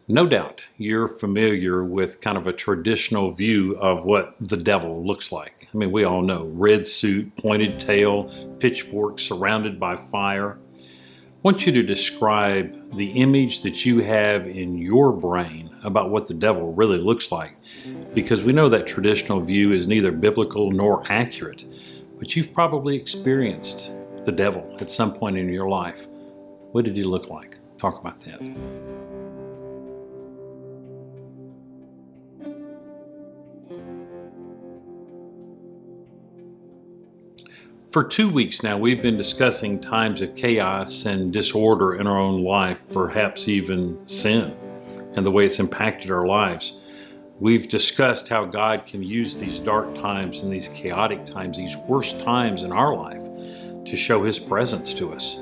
No doubt you're familiar with kind of a traditional view of what the devil looks like. I mean, we all know red suit, pointed tail, pitchfork, surrounded by fire. I want you to describe the image that you have in your brain about what the devil really looks like, because we know that traditional view is neither biblical nor accurate, but you've probably experienced the devil at some point in your life. What did he look like? Talk about that. For 2 weeks now, we've been discussing times of chaos and disorder in our own life, perhaps even sin, and the way it's impacted our lives. We've discussed how God can use these dark times and these chaotic times, these worst times in our life, to show His presence to us.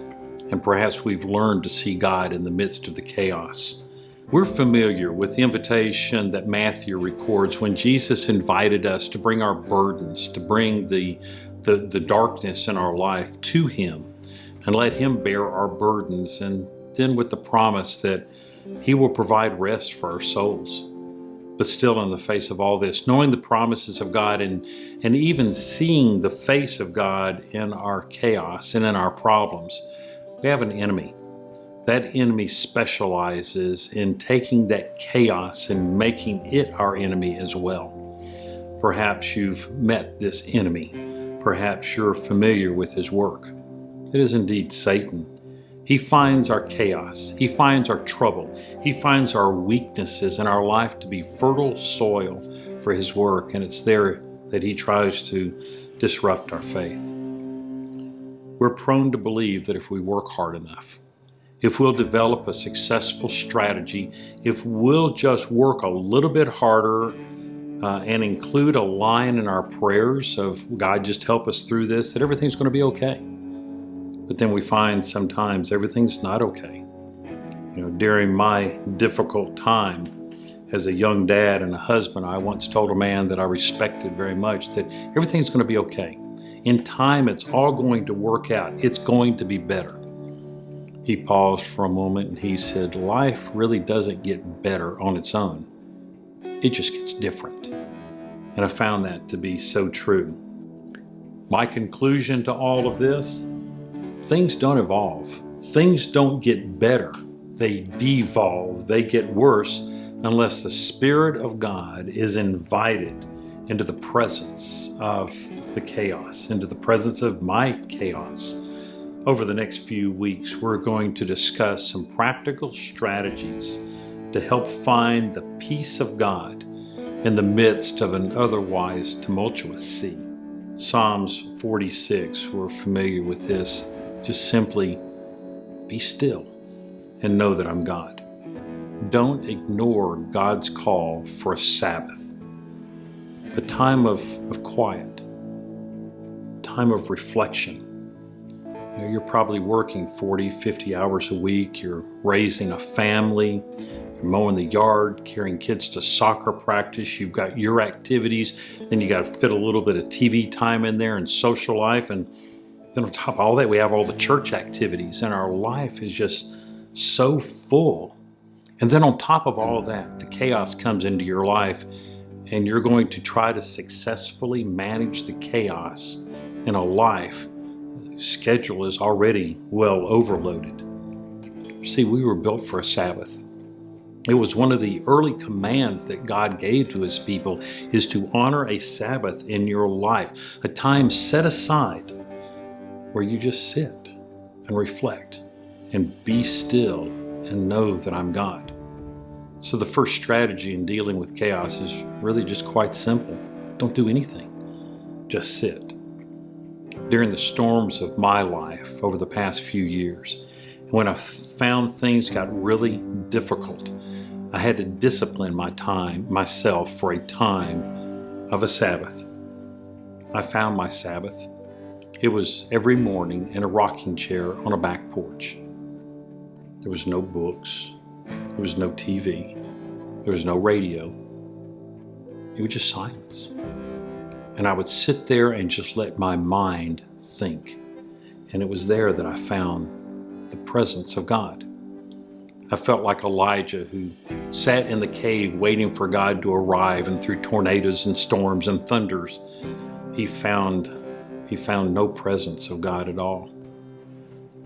And perhaps we've learned to see God in the midst of the chaos. We're familiar with the invitation that Matthew records when Jesus invited us to bring our burdens, to bring the darkness in our life to Him and let Him bear our burdens, and then with the promise that He will provide rest for our souls. But still, in the face of all this, knowing the promises of God and even seeing the face of God in our chaos and in our problems, we have an enemy. That enemy specializes in taking that chaos and making it our enemy as well. Perhaps you've met this enemy. Perhaps you're familiar with his work. It is indeed Satan. He finds our chaos. He finds our trouble. He finds our weaknesses in our life to be fertile soil for his work, and it's there that he tries to disrupt our faith. We're prone to believe that if we work hard enough, if we'll develop a successful strategy, if we'll just work a little bit harder and include a line in our prayers of, God, just help us through this, that everything's going to be okay. But then we find sometimes everything's not okay. During my difficult time as a young dad and a husband, I once told a man that I respected very much that everything's going to be okay. In time, it's all going to work out. It's going to be better. He paused for a moment and he said, life really doesn't get better on its own. It just gets different. And I found that to be so true. My conclusion to all of this, things don't evolve. Things don't get better. They devolve. They get worse unless the Spirit of God is invited into the presence of the chaos, into the presence of my chaos. Over the next few weeks, we're going to discuss some practical strategies to help find the peace of God in the midst of an otherwise tumultuous sea. Psalms 46, we're familiar with this. Just simply be still and know that I'm God. Don't ignore God's call for a Sabbath, a time of quiet, time of reflection. You're probably working 40, 50 hours a week. You're raising a family. You're mowing the yard, carrying kids to soccer practice. You've got your activities. Then you got to fit a little bit of TV time in there and social life. And then on top of all that, we have all the church activities. And our life is just so full. And then on top of all of that, the chaos comes into your life. And you're going to try to successfully manage the chaos in a life schedule is already well overloaded. See, we were built for a Sabbath. It was one of the early commands that God gave to His people, is to honor a Sabbath in your life, a time set aside where you just sit and reflect and be still and know that I'm God. So the first strategy in dealing with chaos is really just quite simple. Don't do anything. Just sit. During the storms of my life over the past few years, when I found things got really difficult, I had to discipline myself for a time of a Sabbath. I found my Sabbath. It was every morning in a rocking chair on a back porch. There was no books. There was no TV. There was no radio. It was just silence. And I would sit there and just let my mind think. And it was there that I found the presence of God. I felt like Elijah, who sat in the cave waiting for God to arrive, and through tornadoes and storms and thunders, he found no presence of God at all.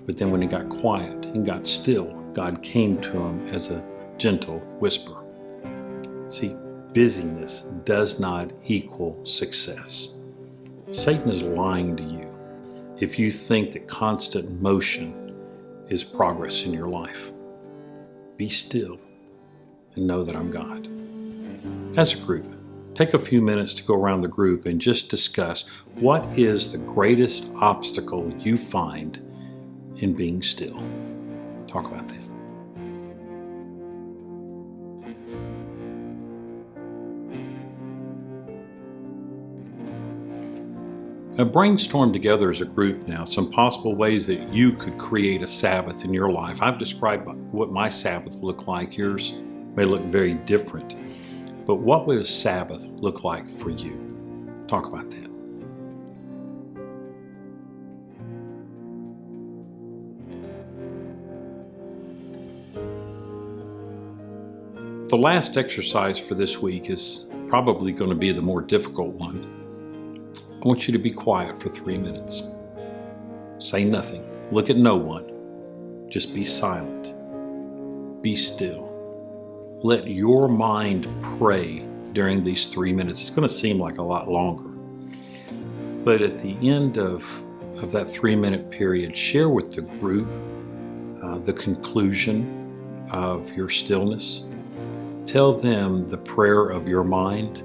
But then when he got quiet and got still, God came to him as a gentle whisper. See, busyness does not equal success. Satan is lying to you if you think that constant motion is progress in your life. Be still and know that I'm God. As a group, take a few minutes to go around the group and just discuss what is the greatest obstacle you find in being still. Talk about that. Now brainstorm together as a group now some possible ways that you could create a Sabbath in your life. I've described what my Sabbath looked like. Yours may look very different. But what would a Sabbath look like for you? Talk about that. The last exercise for this week is probably going to be the more difficult one. I want you to be quiet for 3 minutes. Say nothing. Look at no one. Just be silent. Be still. Let your mind pray during these 3 minutes. It's going to seem like a lot longer. But at the end of that 3-minute period, share with the group the conclusion of your stillness. Tell them the prayer of your mind,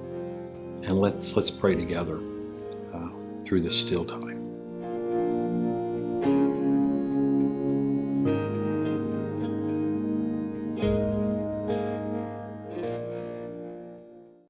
and let's pray together through this still time.